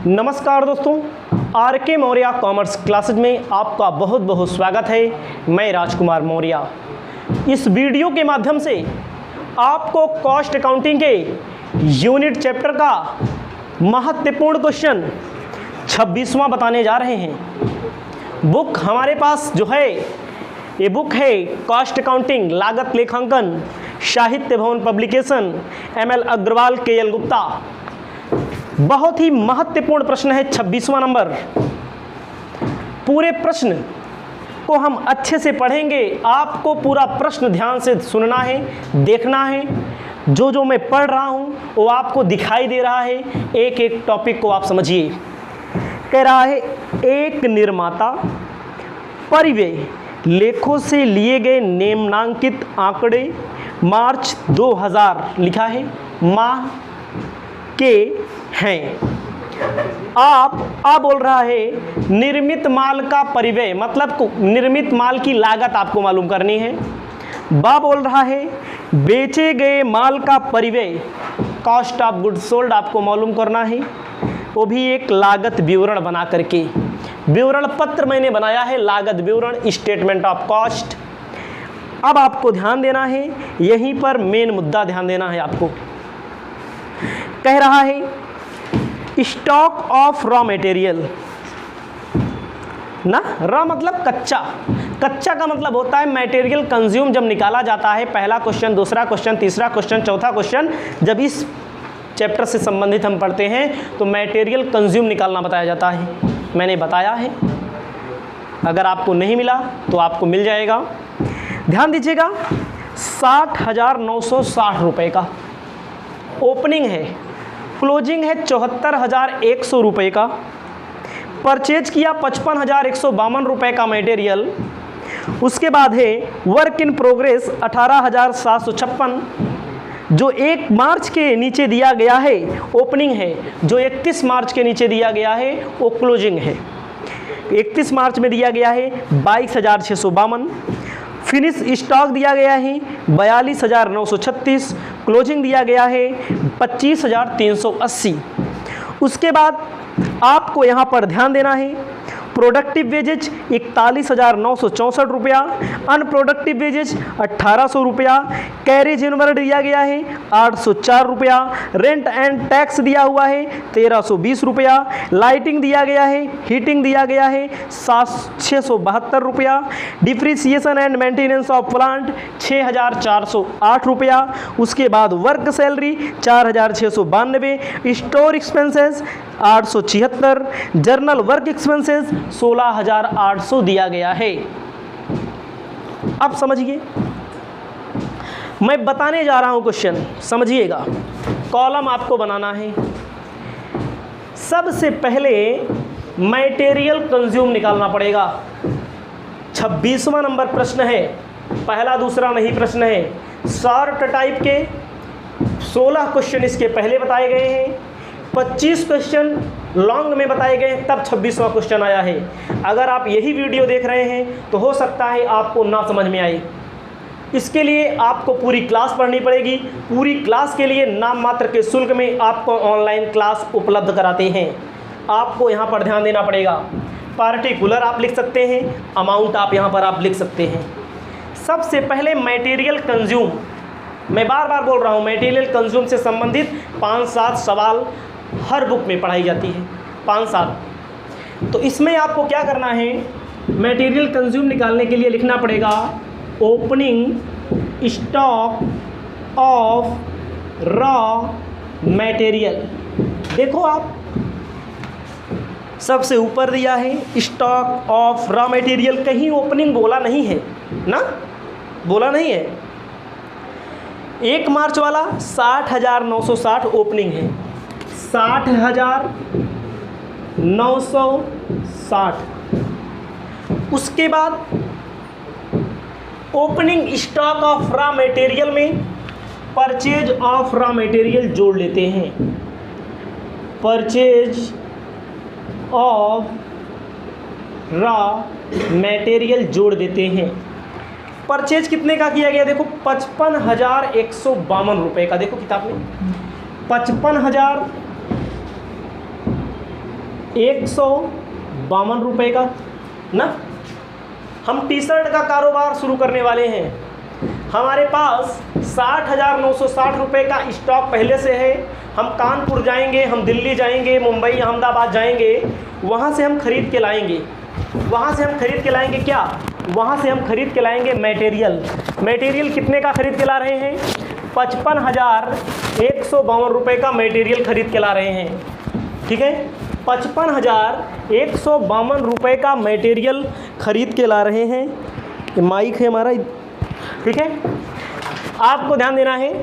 नमस्कार दोस्तों, आर के मौर्य कॉमर्स क्लासेज में आपका बहुत बहुत स्वागत है। मैं राजकुमार मौर्य। इस वीडियो के माध्यम से आपको कॉस्ट अकाउंटिंग के यूनिट चैप्टर का महत्वपूर्ण क्वेश्चन 26वां बताने जा रहे हैं। बुक हमारे पास जो है ये बुक है कॉस्ट अकाउंटिंग लागत लेखांकन, Sahitya Bhawan publication, ML Agarwal, KL Gupta. बहुत ही महत्वपूर्ण प्रश्न है 26वां नंबर। पूरे प्रश्न को हम अच्छे से पढ़ेंगे। आपको पूरा प्रश्न ध्यान से सुनना है, देखना है। जो जो मैं पढ़ रहा हूं वो आपको दिखाई दे रहा है। एक एक टॉपिक को आप समझिए। कह रहा है एक निर्माता परिव्यय लेखों से लिए गए निम्नांकित आंकड़े मार्च 2000 लिखा है माह के हैं। आप बोल रहा है निर्मित माल का परिव्यय, मतलब निर्मित माल की लागत आपको मालूम करनी है। बा बोल रहा है बेचे गए माल का परिव्यय, कॉस्ट ऑफ गुड्स सोल्ड आपको मालूम करना है, वो भी एक लागत विवरण बना करके। विवरण पत्र मैंने बनाया है, लागत विवरण, स्टेटमेंट ऑफ कॉस्ट। अब आपको ध्यान देना है, यहीं पर मेन मुद्दा ध्यान देना है आपको। कह रहा है स्टॉक ऑफ रॉ मटेरियल ना, रॉ मतलब कच्चा। कच्चा का मतलब होता है मटेरियल कंज्यूम जब निकाला जाता है। पहला क्वेश्चन, दूसरा क्वेश्चन, तीसरा क्वेश्चन, चौथा क्वेश्चन जब इस चैप्टर से संबंधित हम पढ़ते हैं तो मटेरियल कंज्यूम निकालना बताया जाता है। मैंने बताया है, अगर आपको नहीं मिला तो आपको मिल जाएगा। ध्यान दीजिएगा, 60,960 रुपये का ओपनिंग है, क्लोजिंग है 74,100 रुपये का, परचेज किया 55,152 रुपये का मटेरियल। उसके बाद है वर्क इन प्रोग्रेस 18,756, जो 1 मार्च के नीचे दिया गया है ओपनिंग है, जो 31 मार्च के नीचे दिया गया है वो क्लोजिंग है। 31 मार्च में दिया गया है 22,652, फिनिश स्टॉक दिया गया है 42,936, क्लोजिंग दिया गया है 25,380। उसके बाद आपको यहाँ पर ध्यान देना है प्रोडक्टिव वेजेज 41,964 रुपया, अनप्रोडक्टिव वेजेज 1,800 रुपया, कैरेज इनवर्ड दिया गया है 804 रुपया, रेंट एंड टैक्स दिया हुआ है 1,320 रुपया, लाइटिंग दिया गया है, हीटिंग दिया गया है 672 रुपया, depreciation and maintenance of plant 6,408 रुपया। उसके बाद work salary 4,692, store expenses 876, journal work expenses 16,800 दिया गया है। अब समझिए, मैं बताने जा रहा हूं क्वेश्चन, समझिएगा। कॉलम आपको बनाना है। सबसे पहले मटेरियल कंज्यूम निकालना पड़ेगा। 26वां नंबर प्रश्न है, पहला दूसरा नहीं प्रश्न है। शॉर्ट टाइप के 16 क्वेश्चन इसके पहले बताए गए हैं, 25 क्वेश्चन लॉन्ग में बताए गए, तब 26वां क्वेश्चन आया है। अगर आप यही वीडियो देख रहे हैं तो हो सकता है आपको ना समझ में आए। इसके लिए आपको पूरी क्लास पढ़नी पड़ेगी। पूरी क्लास के लिए नाम मात्र के शुल्क में आपको ऑनलाइन क्लास उपलब्ध कराते हैं। आपको यहाँ पर ध्यान देना पड़ेगा। पार्टिकुलर आप लिख सकते हैं, अमाउंट आप यहाँ पर आप लिख सकते हैं। सबसे पहले मटेरियल कंज्यूम, मैं बार बार बोल रहा हूँ, मटेरियल कंज्यूम से संबंधित 5-7 सवाल हर बुक में पढ़ाई जाती है, 5-7। तो इसमें आपको क्या करना है, मटेरियल कंज्यूम निकालने के लिए लिखना पड़ेगा opening stock of raw material. देखो आप, सबसे ऊपर दिया है स्टॉक ऑफ रॉ मटेरियल, कहीं ओपनिंग बोला नहीं है ना, बोला नहीं है। 1 मार्च वाला 60,960 ओपनिंग है, 60,960। उसके बाद opening stock of raw material में परचेज ऑफ रॉ मटेरियल जोड़ लेते हैं। परचेज ऑफ रॉ मटेरियल जोड़ देते हैं। परचेज कितने का किया गया, देखो 55,152 रुपये का। देखो किताब में 55,000 152 रुपये का ना। हम टी शर्ट का कारोबार शुरू करने वाले हैं। हमारे पास 60,960 रुपये का स्टॉक पहले से है। हम कानपुर जाएंगे, हम दिल्ली जाएंगे, मुंबई अहमदाबाद जाएंगे, वहाँ से हम खरीद के लाएंगे। वहाँ से हम खरीद के लाएंगे क्या? वहाँ से हम खरीद के लाएंगे मटेरियल। मटेरियल कितने का खरीद के ला रहे हैं? 55,152 रुपये का मटेरियल खरीद के ला रहे हैं। ठीक है, 55,152 रुपये का मटेरियल खरीद के ला रहे हैं। ये माइक है हमारा, ठीक है। आपको ध्यान देना है।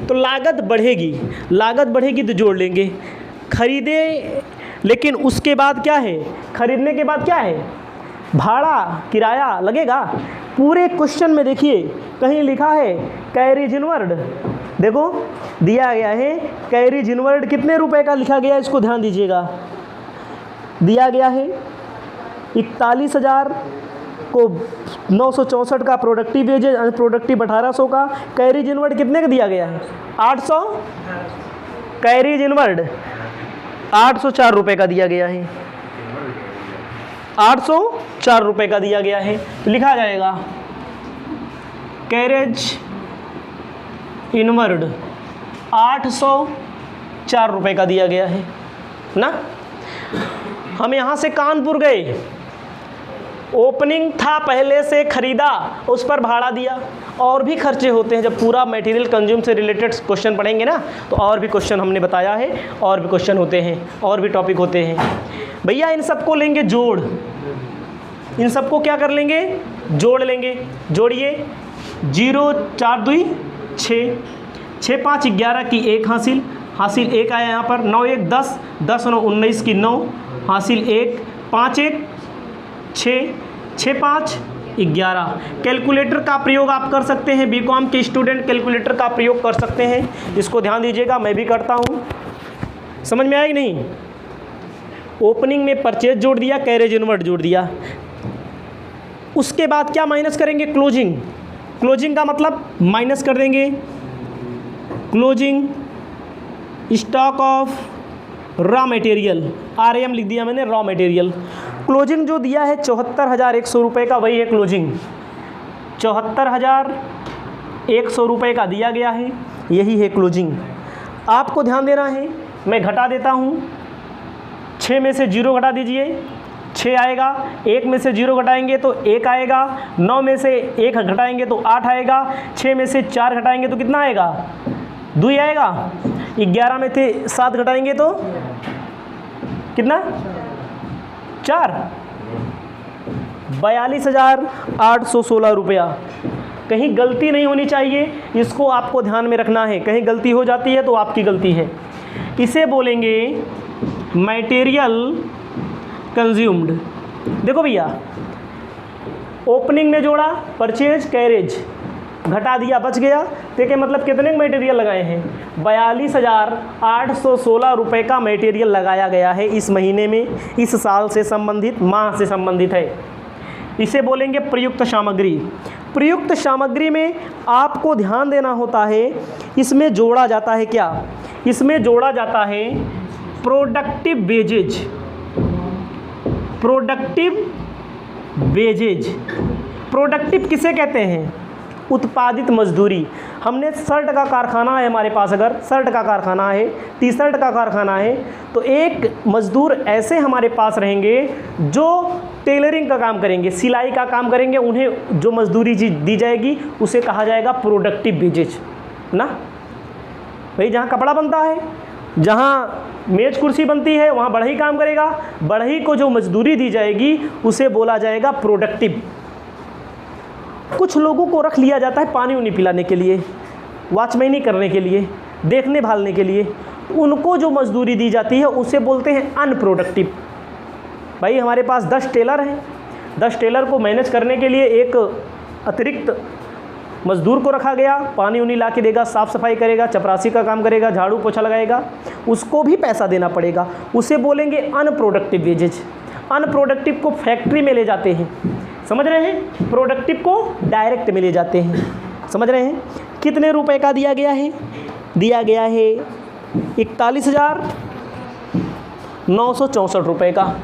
तो लागत बढ़ेगी, लागत बढ़ेगी तो जोड़ लेंगे। खरीदे, लेकिन उसके बाद क्या है? खरीदने के बाद क्या है? भाड़ा, किराया लगेगा। पूरे क्वेश्चन में देखिए कहीं लिखा है कैरेज इनवर्ड, देखो दिया गया है कैरेज इनवर्ड कितने रुपए का लिखा गया, इसको ध्यान दीजिएगा। दिया गया है 41,000 को 964 का प्रोडक्टिव वेजेज, अनप्रोडक्टिव 1800 का। कैरेज इनवर्ड कितने का दिया गया है? 800। कैरेज इनवर्ड 804 रुपये का दिया गया है, 804 रुपये का दिया गया है। तो लिखा जाएगा कैरेज इनवर्ड 804 रुपये का दिया गया है ना। हम यहाँ से कानपुर गए, ओपनिंग था, पहले से खरीदा, उस पर भाड़ा दिया। और भी खर्चे होते हैं। जब पूरा मटेरियल कंज्यूम से रिलेटेड क्वेश्चन पढ़ेंगे ना, तो और भी क्वेश्चन हमने बताया है, और भी क्वेश्चन होते हैं, और भी टॉपिक होते हैं। भैया इन सबको लेंगे जोड़, इन सबको क्या कर लेंगे? जोड़ लेंगे। जोड़िए, 0 4 2 6, 6 5 11 की 1 हासिल, हासिल 1 आया यहाँ पर। 9 1 10, 10 9 19 की 9 हासिल 1, 5 1 6, 6 5 11। कैलकुलेटर का प्रयोग आप कर सकते हैं, बीकॉम के स्टूडेंट कैलकुलेटर का प्रयोग कर सकते हैं। इसको ध्यान दीजिएगा, मैं भी करता हूँ। समझ में आया कि नहीं? ओपनिंग में परचेज जोड़ दिया, कैरेज इनवर्ड जोड़ दिया। उसके बाद क्या माइनस करेंगे? क्लोजिंग। क्लोजिंग का मतलब माइनस कर देंगे closing stock of raw material, RM लिख दिया मैंने, रॉ मटेरियल। क्लोजिंग जो दिया है 74,100 रुपये का, वही है क्लोजिंग। 74,100 रुपये का दिया गया है, यही है क्लोजिंग। आपको ध्यान देना है, मैं घटा देता हूँ। 6 में से 0 घटा दीजिए, 6 आएगा। 1 में से 0 घटाएंगे तो 1 आएगा। 9 में से 1 घटाएंगे तो 8 आएगा। 6 में से 4 घटाएंगे तो कितना आएगा? 2 आएगा। 11 में से 7 घटाएंगे तो कितना? 4। 42,816 रुपया। कहीं गलती नहीं होनी चाहिए, इसको आपको ध्यान में रखना है। कहीं गलती हो जाती है तो आपकी गलती है। इसे बोलेंगे मटेरियल कंज्यूम्ड। देखो भैया, ओपनिंग में जोड़ा, परचेज, कैरेज, घटा दिया, बच गया। देखिए मतलब कितने मटेरियल लगाए हैं? 42,816 रुपये का मटेरियल लगाया गया है इस महीने में, इस साल से संबंधित, माह से संबंधित है। इसे बोलेंगे प्रयुक्त सामग्री। प्रयुक्त सामग्री में आपको ध्यान देना होता है, इसमें जोड़ा जाता है क्या? इसमें जोड़ा जाता है productive wages. Productive wages, productive किसे कहते हैं? उत्पादित मजदूरी। हमने शर्ट का कारखाना है हमारे पास, अगर शर्ट का कारखाना है, टी शर्ट का कारखाना है, तो एक मजदूर ऐसे हमारे पास रहेंगे जो टेलरिंग का काम करेंगे, सिलाई का काम करेंगे। उन्हें जो मजदूरी दी जाएगी उसे कहा जाएगा प्रोडक्टिव वेजेज ना। भाई जहाँ कपड़ा बनता है, जहाँ मेज कुर्सी बनती है, वहाँ बढ़ई काम करेगा। बढ़ई को जो मजदूरी दी जाएगी उसे बोला जाएगा प्रोडक्टिव। कुछ लोगों को रख लिया जाता है पानी उनी पिलाने के लिए, वॉचमैनी करने के लिए, देखने भालने के लिए, उनको जो मजदूरी दी जाती है उसे बोलते हैं अनप्रोडक्टिव। भाई हमारे पास 10 टेलर हैं, 10 टेलर को मैनेज करने के लिए एक अतिरिक्त मजदूर को रखा गया, पानी उनी ला के देगा, साफ़ सफाई करेगा, चपरासी का काम करेगा, झाड़ू पोछा लगाएगा, उसको भी पैसा देना पड़ेगा। उसे बोलेंगे अनप्रोडक्टिव वेजेज। अनप्रोडक्टिव को फैक्ट्री में ले जाते हैं, समझ रहे हैं? प्रोडक्टिव को डायरेक्ट में ले जाते हैं, समझ रहे हैं? कितने रुपए का दिया गया है? दिया गया है 41,000 964 रुपये का,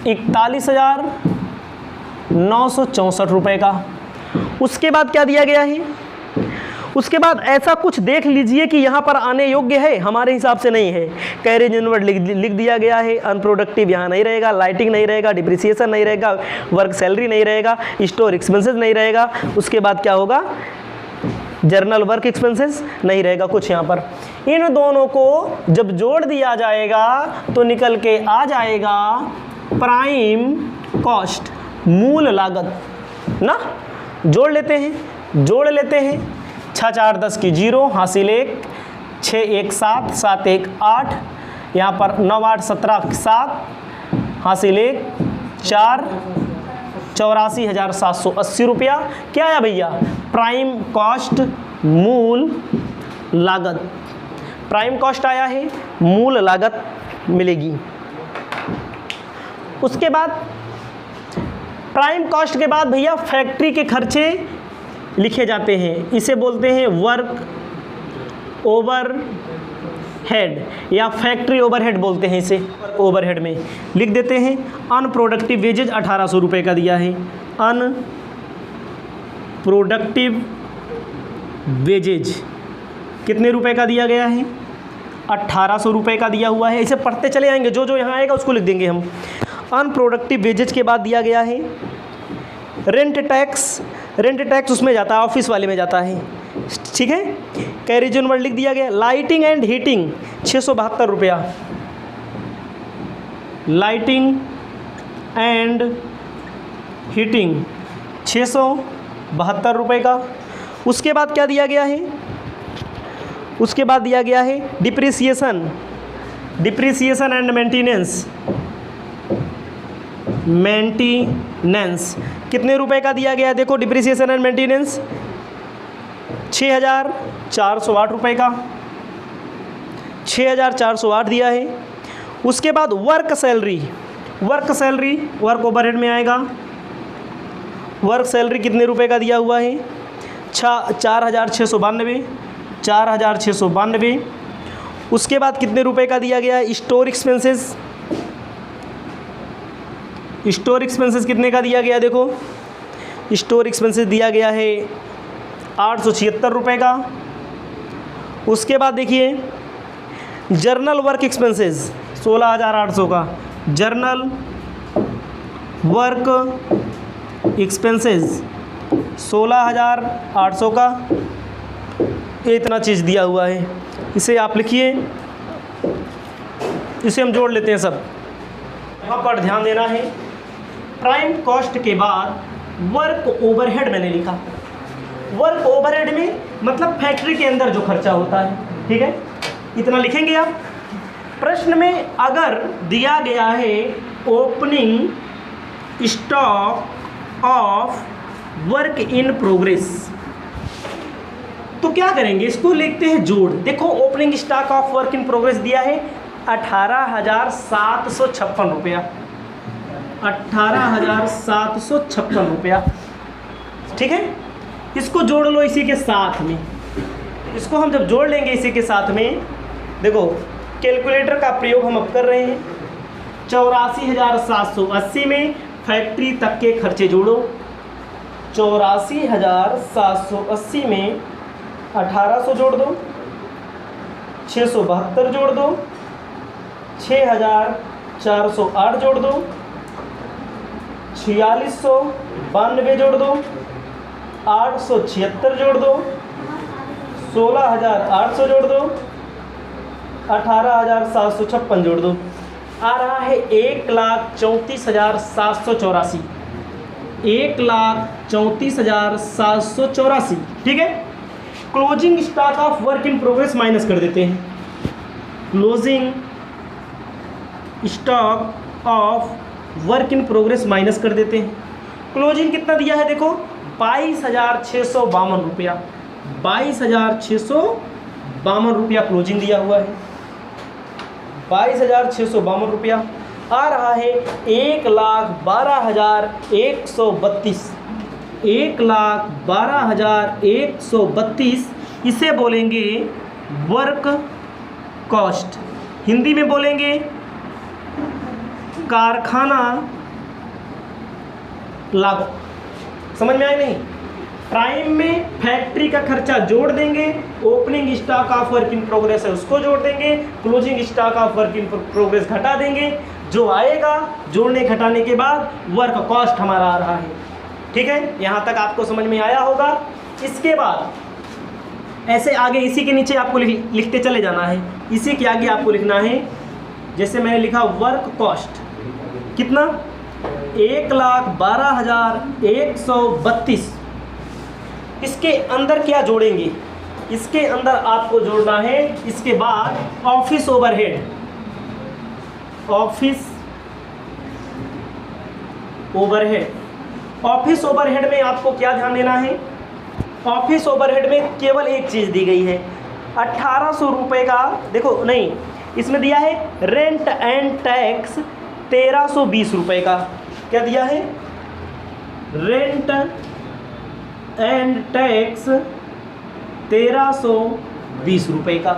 41,964 रुपये का। उसके बाद क्या दिया गया है, उसके बाद ऐसा कुछ देख लीजिए कि यहाँ पर आने योग्य है, हमारे हिसाब से नहीं है। कैरेज इनवर्ड लिख दिया गया है, अनप्रोडक्टिव यहाँ नहीं रहेगा, लाइटिंग नहीं रहेगा, डिप्रिसिएशन नहीं रहेगा, वर्क सैलरी नहीं रहेगा, स्टोर एक्सपेंसेस नहीं रहेगा। उसके बाद क्या होगा, जर्नल वर्क एक्सपेंसेस नहीं रहेगा कुछ यहाँ पर। इन दोनों को जब जोड़ दिया जाएगा तो निकल के आ जाएगा प्राइम कॉस्ट, मूल लागत ना। जोड़ लेते हैं 6 4 10 की 0, हासिल 1, 6 1 7, 7 1 8, यहाँ पर 9 8 17 7, हासिल 1 4, 84,780 रुपया। क्या आया भैया, प्राइम कॉस्ट मूल लागत, प्राइम कॉस्ट आया है, मूल लागत मिलेगी। उसके बाद प्राइम कॉस्ट के बाद भैया फैक्ट्री के खर्चे लिखे जाते हैं, इसे बोलते हैं वर्क ओवर हेड या फैक्ट्री ओवरहेड बोलते हैं इसे। ओवरहेड में लिख देते हैं अनप्रोडक्टिव वेजेज 1800 रुपये का दिया है, अनप्रोडक्टिव वेजेज कितने रुपए का दिया गया है, 1800 रुपये का दिया हुआ है। इसे पढ़ते चले आएंगे, जो जो यहाँ आएगा उसको लिख देंगे हम। अनप्रोडक्टिव वेजेज के बाद दिया गया है रेंट टैक्स, रेंट टैक्स उसमें जाता है, ऑफिस वाले में जाता है, ठीक है। कैरेज इनवर्ड लिख दिया गया। लाइटिंग एंड हीटिंग 672 रुपया, लाइटिंग एंड हीटिंग 672 रुपये का। उसके बाद क्या दिया गया है, उसके बाद दिया गया है depreciation, depreciation and maintenance, maintenance कितने रुपए का दिया गया, देखो डिप्रिसिएशन एंड मेंटेनेंस 6,408 रुपये का, 6,408 दिया है। उसके बाद work salary, work salary work overhead में आएगा। वर्क सैलरी कितने रुपए का दिया हुआ है, 4,692, 4,692। उसके बाद कितने रुपए का दिया गया है स्टोर एक्सपेंसेस, स्टोर एक्सपेंसेस कितने का दिया गया, देखो स्टोर एक्सपेंसेस दिया गया है 876 रुपये का। उसके बाद देखिए जर्नल वर्क एक्सपेंसेस 16,800 का, जर्नल वर्क एक्सपेंसेस 16,800 का। ये इतना चीज़ दिया हुआ है, इसे आप लिखिए, इसे हम जोड़ लेते हैं सब। यहाँ पर ध्यान देना है, प्राइम कॉस्ट के बाद वर्क ओवरहेड मैंने लिखा। वर्क ओवरहेड में मतलब फैक्ट्री के अंदर जो खर्चा होता है, ठीक है, इतना लिखेंगे आप। प्रश्न में अगर दिया गया है opening stock of work in progress, तो क्या करेंगे, इसको लिखते हैं जोड़। देखो opening stock of work in progress दिया है 18,756 रुपया, 18,756 रुपया, ठीक है। इसको जोड़ लो इसी के साथ में, इसको हम जब जोड़ लेंगे इसी के साथ में, देखो कैलकुलेटर का प्रयोग हम अब कर रहे हैं। 84,780 में फैक्ट्री तक के खर्चे जोड़ो, 84,780 में 1800 जोड़ दो, 672 जोड़ दो, 6,408 जोड़ दो, 4,692 जोड़ दो, 876 जोड़ दो, 16,800 जोड़ दो, 18,756 जोड़ दो, आ रहा है 1,34,784, 1,34,784, ठीक है। Closing stock of work in progress minus कर देते हैं, closing stock of work in progress minus कर देते हैं। क्लोजिंग कितना दिया है, देखो 22,652 रुपया, 22,652 रुपया क्लोजिंग दिया हुआ है, 22,652 रुपया। आ रहा है 1,12,132, 1,12,132, इसे बोलेंगे वर्क कॉस्ट, हिंदी में बोलेंगे कारखाना लागत। समझ में आई नहीं? प्राइम में फैक्ट्री का खर्चा जोड़ देंगे, opening stock of work in progress है उसको जोड़ देंगे, closing stock of work in progress घटा देंगे, जो आएगा जोड़ने घटाने के बाद वर्क कॉस्ट हमारा आ रहा है। ठीक है, यहाँ तक आपको समझ में आया होगा। इसके बाद ऐसे आगे इसी के नीचे आपको लिखते चले जाना है। इसी के आगे आपको लिखना है, जैसे मैंने लिखा वर्क कॉस्ट कितना 1,12,132। इसके अंदर क्या जोड़ेंगे? इसके अंदर आपको जोड़ना है इसके बाद ऑफिस ओवरहेड। ऑफिस ओवरहेड में आपको क्या ध्यान देना है? ऑफिस ओवरहेड में केवल एक चीज़ दी गई है, 1800 रुपये का, देखो नहीं, इसमें दिया है रेंट एंड टैक्स 1320 रुपये का। क्या दिया है? रेंट एंड टैक्स 1320 रुपये का।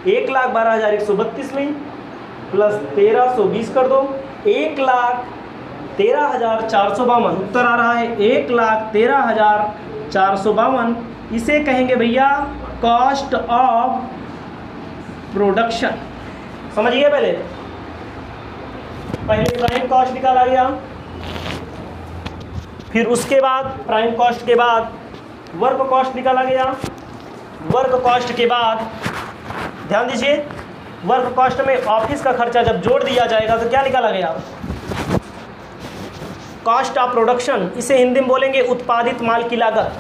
1,12,132 में प्लस 1320 कर दो, 1,13,452 उत्तर आ रहा है 1,13,452। इसे कहेंगे भैया कॉस्ट ऑफ प्रोडक्शन। समझिए, पहले प्राइम कॉस्ट निकाला गया, फिर उसके बाद प्राइम कॉस्ट के बाद वर्क कॉस्ट निकाला गया। वर्क कॉस्ट के बाद ध्यान दीजिए, वर्क कॉस्ट में ऑफिस का खर्चा जब जोड़ दिया जाएगा तो क्या निकाला गया? Cost of production. इसे हिंदी में बोलेंगे उत्पादित माल की लागत।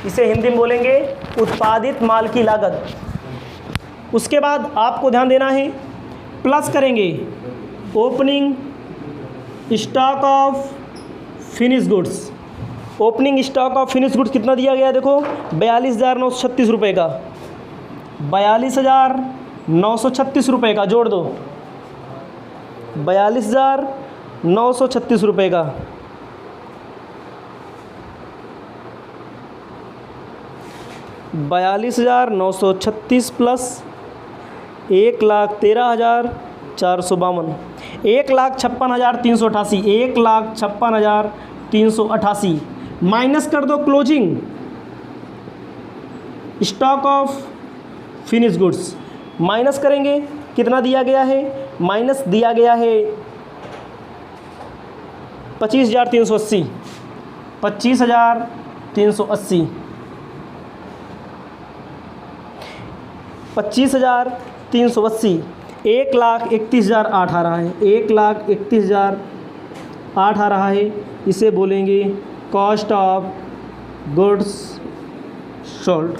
इसे हिंदी में बोलेंगे उत्पादित माल की लागत। उसके बाद आपको ध्यान देना है, प्लस करेंगे opening stock of finish goods. Opening stock of finish goods कितना दिया गया? देखो 42,936 रुपये का, 42,936 रुपये का जोड़ दो, 42,936 रुपये का। $42,936 प्लस 1,13,452, 1,56,388, 1,56,388 माइनस कर दो closing stock of finish goods. Minus करेंगे कितना दिया गया है? माइनस दिया गया है 25,380, 25,380, 25,380, 1,31,008 आ रहा है, 1,31,008 आ रहा है। इसे बोलेंगे कॉस्ट ऑफ गुड्स सोल्ड।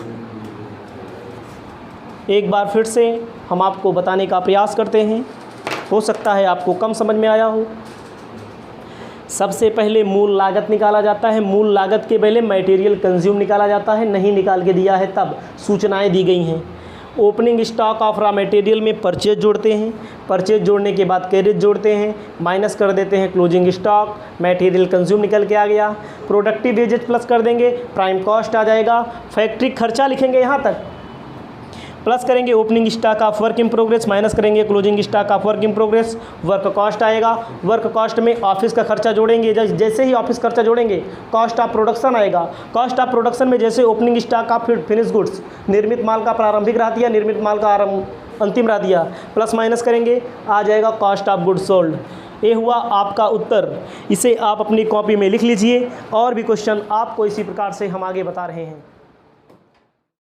एक बार फिर से हम आपको बताने का प्रयास करते हैं, हो सकता है आपको कम समझ में आया हो। सबसे पहले मूल लागत निकाला जाता है, मूल लागत के पहले मटेरियल कंज्यूम निकाला जाता है, नहीं निकाल के दिया है तब सूचनाएं दी गई हैं। Opening stock of raw material में परचेज जोड़ते हैं, परचेज जोड़ने के बाद कैरेज जोड़ते हैं, माइनस कर देते हैं क्लोजिंग स्टॉक, मटेरियल कंज्यूम निकल के आ गया, प्रोडक्टिव वेजेज प्लस कर देंगे, प्राइम कॉस्ट आ जाएगा, फैक्ट्री खर्चा लिखेंगे यहाँ तक, प्लस करेंगे opening stock of work in progress, minus करेंगे closing stock of work in progress, work cost आएगा। वर्क कॉस्ट में ऑफिस का खर्चा जोड़ेंगे, जैसे ही ऑफिस खर्चा जोड़ेंगे कॉस्ट ऑफ प्रोडक्शन आएगा। कॉस्ट ऑफ प्रोडक्शन में जैसे opening stock of finish goods, निर्मित माल का प्रारंभिक राह दिया, निर्मित माल का अंतिम राह दिया, प्लस माइनस करेंगे, आ जाएगा कॉस्ट ऑफ गुड्स सोल्ड। ये हुआ आपका उत्तर। इसे आप अपनी कॉपी में लिख लीजिए, और भी क्वेश्चन आपको इसी प्रकार से हम आगे बता रहे हैं।